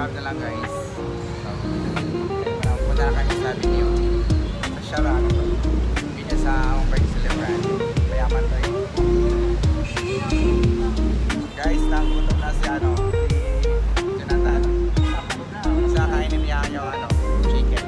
grab na lang guys. So, punta na kami sa video. Sa Sharon. Video sa Mumbai Celebrant. Mayaman to eh. Guys, nagutom na si ano. Si Jonathan. Sa kainin niya yung ano, chicken.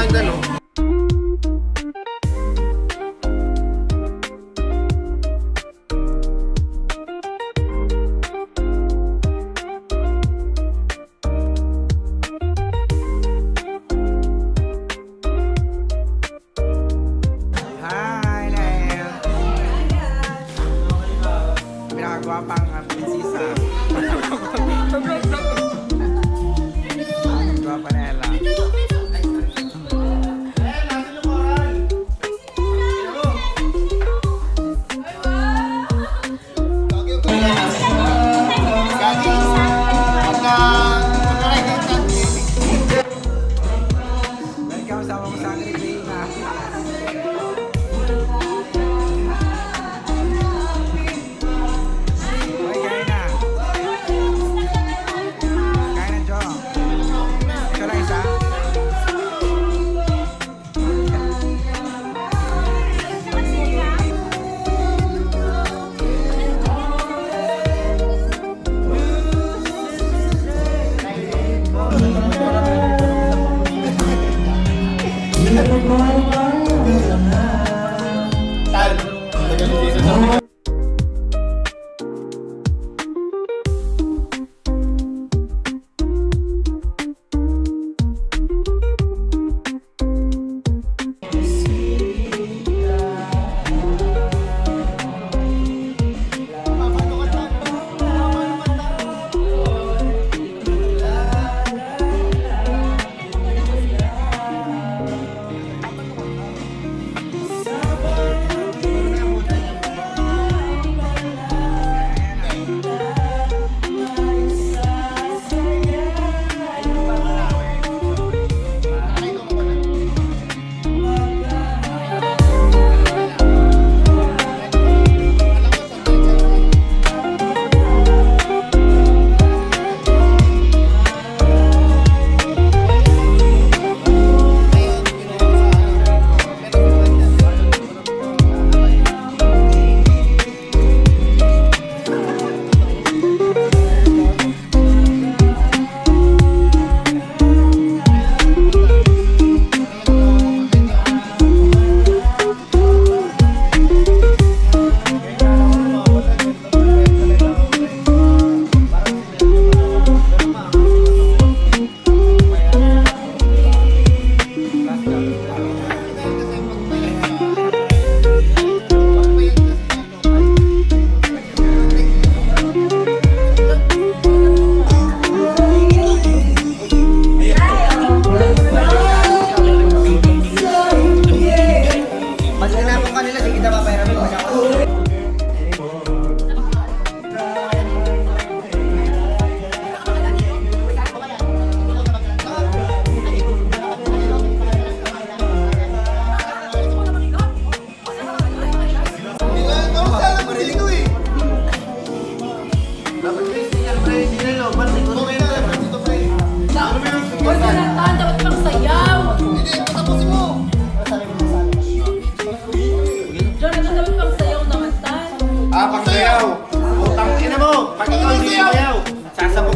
yung gano'n. Hi, Nael. Pinakagwapang prinsesa. Gwapa na Ella. Welcome sa mga sa Gripina. Hoy, kain na. Kain na, Jo. Ito lang isa.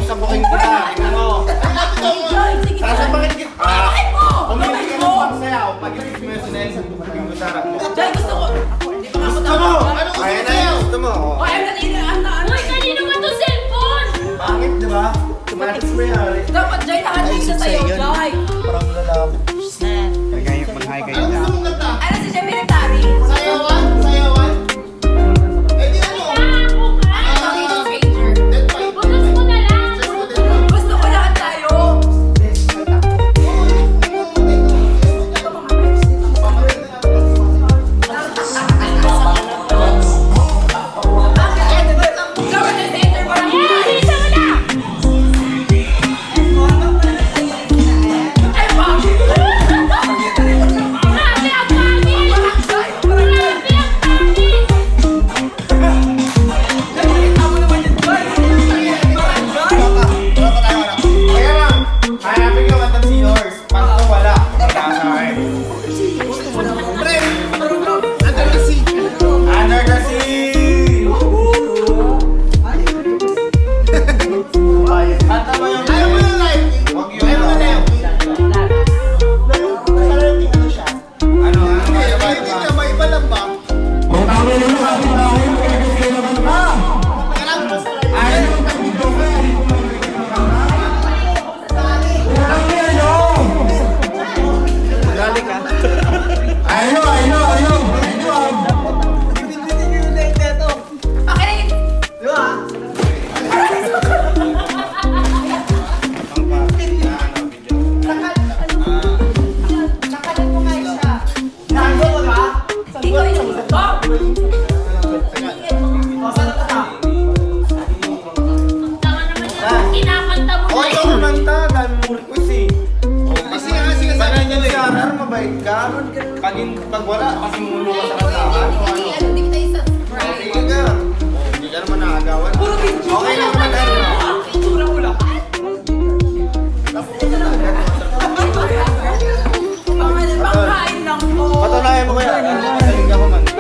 Sasabukin kita, tingnan mo. Sasabukin kita. Pumili ka ng pangsayaw. Pag-ibig mo yung sinayang sa sarap mo. Jay, gusto ko. Hindi pa nga ako Gusto mo? Ano gusto mo? Gusto mo? O, ayun na, uy, kanino ba ito cellphone? Pangit, di ba? Tumatis mo yan. Dapat, Jay, lahat din sa sa'yo, Jay. Parang lalaki. Mag-hi kayo na. Ano si Jay Military? Sayawan? Sayawan? Eh, di ano? Gusto ko lahat tayo. Bakit mabait ka. Pag wala, kasi mulo ka sa kantahan. Hindi kita i-subscribe. Sige ka. Hindi ka naman nakagawan. Okay lang naman ano. Itsura ko lang. Pangkain lang po. Patunayan mo kaya. Galing ka kumanta.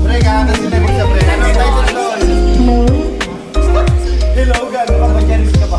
Pre, kakanta sila rin sa pre. Ano ang title doon? Hello, gano'n ka ba? Janice ka ba?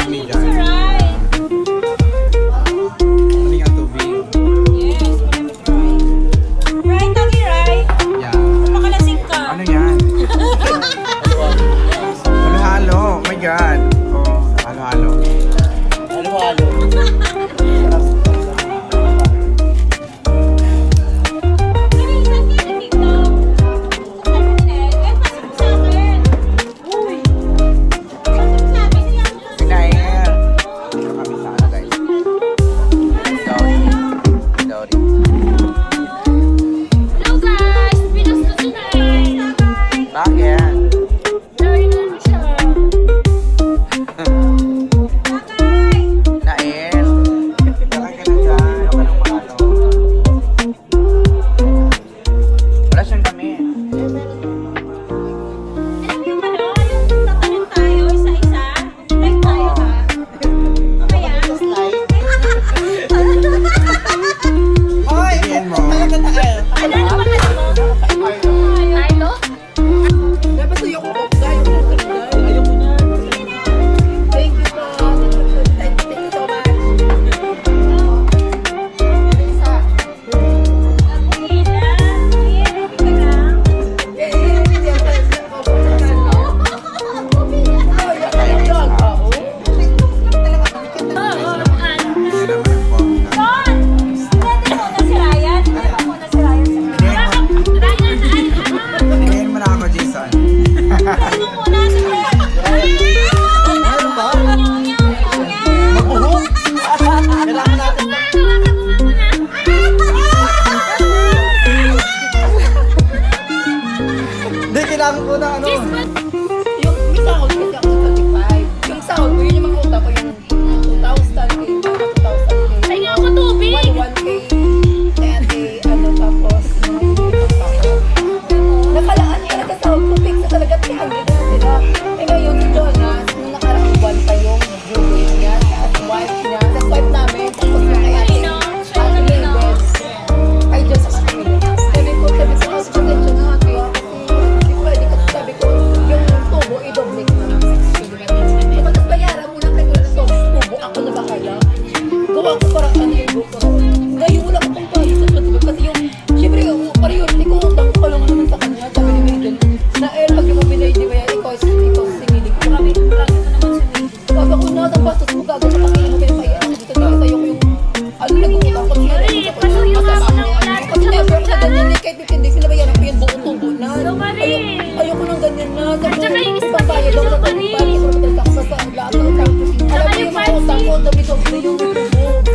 kami dyan. Maling ang tubig. Right, Tagi, right? Yeah. Makalasing ka. Ano yan? Halo-halo. Oh my God. Oh, halo-halo. Halo-halo. Pinair. Dito kami sa ano guys. Dowry. Dowry. Hello guys! Binastos na Bakit? Nair. Bakit ka na dyan? Huwag ka nang mahalo. Wala siyang kami. Alam yung ano, yung tatanong tayo isa-isa. Like tayo ha. Mamaya. Tingin mo. Ano naman ano mo? Carlo? Dapat sa'yo ko tayo ko ayoko na. Thank you po. Thank you so much. Hindi naman yung phone. Tingin mo na ako, Jason. Meron ba? Mabuhok? Kailangan natin ba? Hindi, kailangan ko na ano. Yung may sahod kasi ako sa 35. Yung sahod ko, yun yung mga utang ko yung 2,000K, 2,000K. Ay nga ako tubig! 1K, 10K, ano tapos mga ibang pa. Nakalaan niya nagkasahod ko, fix na talaga 300 na sila. Eh ngayon si Jonas, nung nakaraang buwan pa yung viewing niya, as wife niya, sa wife namin, tapos na kaya ay Diyos sa kanila. Sabi ko, pasensya na ate ah, kasi hindi pwede kasi sabi ko, yung tubo, i-double ko na. Kapag bayaran mo lang kayo ng tubo, ako na ba kaya? Gawa ko parang ano yung buko. Ngayon wala ko pang payo sa matibag kasi yung, syempre, priority ko, utang ko lang naman sa kanya. Sabi ni Miguel, na pag yung mabinay, di ba yan, ikaw sinili ko. Marami ko naman sinili. Sabi ko na, ang bastos mo gago sa pakinggan mo pinapaya. Dito sa'yo ko yung, ano nag-uutang ko. Pasuyo nga ako ng ulan. Kasi never ako na ganyan eh, kahit hindi sinabayaran ko yung buong tubo na. So, Marie. Ayoko nang ganyan na. At saka yung isa pambayad ako pa sa rin. pagbayad ko sa lahat ng utang. Alam mo yung mga utang ko, dami-doble yung tubo.